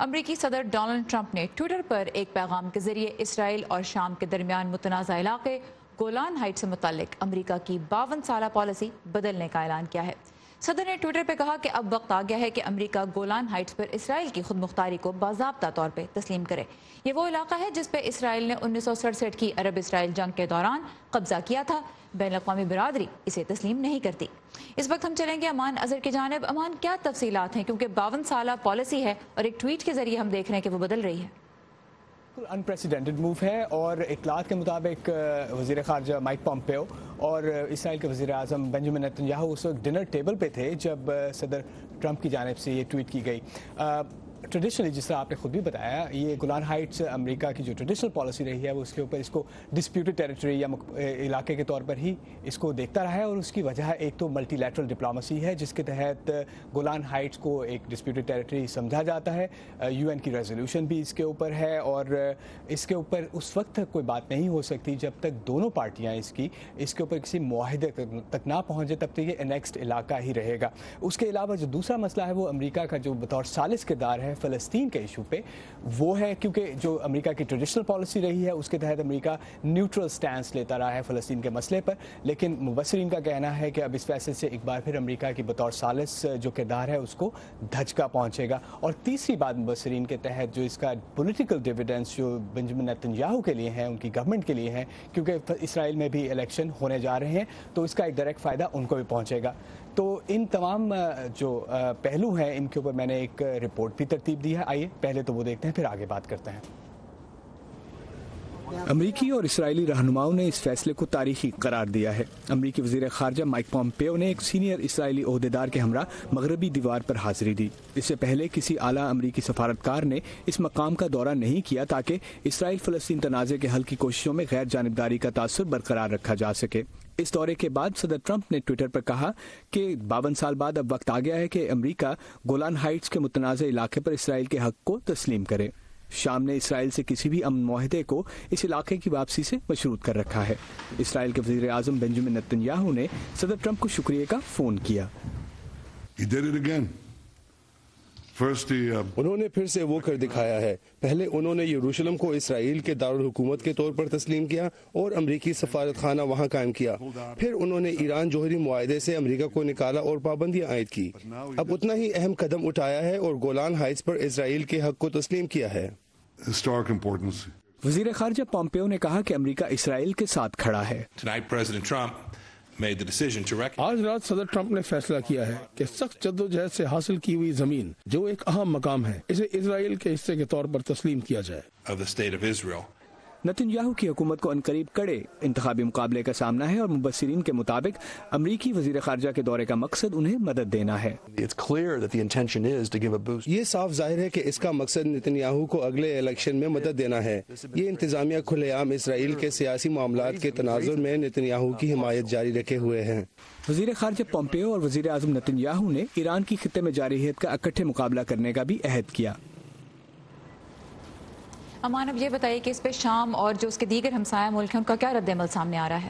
امریکی صدر Donald Trump نے ٹویٹر پر ایک پیغام کے ذریعے اسرائیل اور شام کے درمیان متنازع علاقے گولان ہائٹ سے متعلق امریکہ کی 52 سالہ پالیسی بدلنے کا اعلان کیا ہے۔ صدر نے ٹویٹر پہ کہا کہ اب وقت آ گیا ہے کہ امریکہ گولان ہائٹس پر اسرائیل کی خود مختاری کو باضابطہ طور پہ تسلیم کرے۔ یہ وہ علاقہ ہے جس پہ اسرائیل نے 1967 کی عرب اسرائیل جنگ کے دوران قبضہ کیا تھا۔ بین الاقوامی برادری اسے تسلیم نہیں کرتی۔ اس وقت ہم چلیں گے امان اظہر کی جانب۔ امان، کیا تفصیلات ہیں؟ کیونکہ 52 سالہ پالیسی ہے اور ایک ٹویٹ کے ذریعے ہم دیکھ رہے ہیں کہ وہ بدل رہی ہے۔ انپریسیڈنٹڈ موو ہے اور اطلاعات کے مطابق وزیر خارجہ مائک پومپیو اور اسرائیل کے وزیر اعظم بنجامن نیتن یاہو اس وقت ڈنر ٹیبل پہ تھے جب صدر ٹرمپ کی جانب سے یہ ٹویٹ کی گئی۔ ٹریڈیشنلی جس طرح آپ نے خود بھی بتایا، یہ گولان ہائٹس امریکہ کی جو ٹریڈیشنل پالیسی رہی ہے وہ اس کے اوپر اس کو ڈسپیوٹڈ ٹیریٹری یا علاقے کے طور پر ہی اس کو دیکھتا رہا ہے، اور اس کی وجہ ایک تو ملٹی لیٹرل ڈپلومیسی ہے جس کے تحت گولان ہائٹس کو ایک ڈسپیوٹڈ ٹیریٹری سمجھا جاتا ہے۔ یو این کی ریزولوشن بھی اس کے اوپر ہے اور اس کے اوپر اس وقت تک کوئی بات نہیں ہو سکتی جب تک دونوں پارٹیاں اس کے اوپر کسی معاہدے تک نہ پہنچے، تب تک یہ انیکسڈ علاقہ ہی رہے گا۔ اس کے علاوہ جو دوسرا مسئلہ ہے وہ امریکہ کا جو بطور ثالث کردار ہے فلسطین کے ایشو پہ، وہ ہے کیونکہ جو امریکہ کی ٹریڈیشنل پالیسی رہی ہے اس کے تحت امریکہ نیوٹرل سٹینس لیتا رہا ہے فلسطین کے مسئلے پر، لیکن مبصرین کا کہنا ہے کہ اب اس فیصلے سے ایک بار پھر امریکہ کی بطور ثالث جو کردار ہے اس کو دھچکا پہنچے گا۔ اور تیسری بات مبصرین کے تحت جو اس کا پولیٹیکل ڈیویڈنس جو بنجامن نیتن یاہو کے لیے ہیں، ان کی گورنمنٹ کے لیے ہیں، کیونکہ اسرائیل میں بھی الیکشن ہونے جا رہے ہیں تو اس کا ایک ڈائریکٹ فائدہ ان کو بھی پہنچے گا۔ تو ان تمام جو پہلو ہیں ان کے اوپر میں نے ایک رپورٹ بھی ترتیب دی ہے، آئیے پہلے تو وہ دیکھتے ہیں پھر آگے بات کرتے ہیں۔ امریکی اور اسرائیلی رہنماؤں نے اس فیصلے کو تاریخی قرار دیا ہے۔ امریکی وزیر خارجہ مائک پومپیو نے ایک سینئر اسرائیلی عہدیدار کے ہمراہ مغربی دیوار پر حاضری دی۔ اس سے پہلے کسی اعلیٰ امریکی سفارتکار نے اس مقام کا دورہ نہیں کیا تاکہ اسرائیل فلسطین تنازع کے حل کی کوششوں میں غیر جانبداری کا تاثر برقرار رکھا جا سکے۔ اس دورے کے بعد صدر ٹرمپ نے ٹویٹر پر کہا کہ 52 سال بعد اب وقت آ گیا ہے کہ امریکہ گولان ہائٹس کے متنازع علاقے پر اسرائیل کے حق کو تسلیم کرے۔ شام نے اسرائیل سے کسی بھی امن معاہدے کو اس علاقے کی واپسی سے مشروط کر رکھا ہے۔ اسرائیل کے وزیر اعظم بنجامن نیتن یاہو نے صدر ٹرمپ کو شکریہ کا فون کیا۔ انہوں نے پھر سے وہ کر دکھایا ہے۔ پہلے انہوں نے یروشلم کو اسرائیل کے دارالحکومت کے طور پر تسلیم کیا اور امریکی سفارت خانہ وہاں قائم کیا۔ پھر انہوں نے ایران جوہری معاہدے سے امریکہ کو نکالا اور پابندیاں عائد کی۔ اب اتنا ہی اہم قدم اٹھایا ہے اور گولان ہائٹس پر اسرائیل کے حق کو تسلیم کیا ہے۔ وزیر خارجہ پومپیو نے کہا کہ امریکہ اسرائیل کے ساتھ کھڑا ہے۔ آج رات صدر ٹرمپ نے فیصلہ کیا ہے کہ سخت جدوجہد سے حاصل کی ہوئی زمین جو ایک اہم مقام ہے، اسے اسرائیل کے حصے کے طور پر تسلیم کیا جائے۔ نیتن یاہو کی حکومت کو عنقریب کڑے انتخابی مقابلے کا سامنا ہے اور مبصرین کے مطابق امریکی وزیر خارجہ کے دورے کا مقصد انہیں مدد دینا ہے۔ یہ صاف ظاہر ہے کہ اس کا مقصد نیتن یاہو کو اگلے الیکشن میں مدد دینا ہے۔ یہ انتظامیہ کھلے عام اسرائیل کے سیاسی معاملات کے تناظر میں نیتن یاہو کی حمایت جاری رکھے ہوئے ہیں۔ وزیر خارجہ پومپیو اور وزیر اعظم نیتن یاہو نے ایران کی خطے میں جاری ہت کا اکٹھے مقابلہ کرنے کا بھی عہد کیا۔ امان، اب یہ بتائیے کہ اس پہ شام اور جو اس کے دیگر ہمسایہ ملک ہیں ان کا کیا رد عمل سامنے آ رہا ہے؟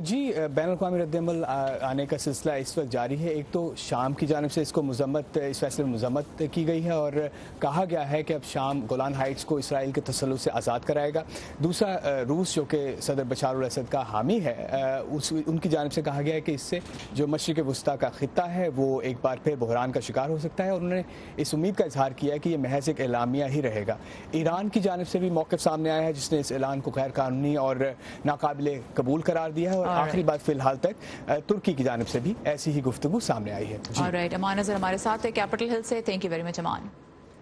جی، بین الاقوامی رد عمل آنے کا سلسلہ اس وقت جاری ہے۔ ایک تو شام کی جانب سے اس فیصلے میں مذمت کی گئی ہے اور کہا گیا ہے کہ اب شام گولان ہائٹس کو اسرائیل کے تسلط سے آزاد کرائے گا۔ دوسرا، روس جو کہ صدر بشار الاسد کا حامی ہے، ان کی جانب سے کہا گیا ہے کہ اس سے جو مشرق وسطیٰ کا خطہ ہے وہ ایک بار پھر بحران کا شکار ہو سکتا ہے، اور انہوں نے اس امید کا اظہار کیا ہے کہ یہ محض ایک اعلامیہ ہی رہے گا۔ ایران کی جانب سے بھی موقف سامنے آیا ہے جس نے اس اعلان کو غیر قانونی اور ناقابل قبول قرار دیا ہے، اور آخری بات فی الحال تک ترکی کی جانب سے بھی ایسی ہی گفتگو سامنے آئی ہے۔ امان اظہر ہمارے ساتھ ہے کیپٹل ہل سے۔ تھینک یو ویری مچ امان۔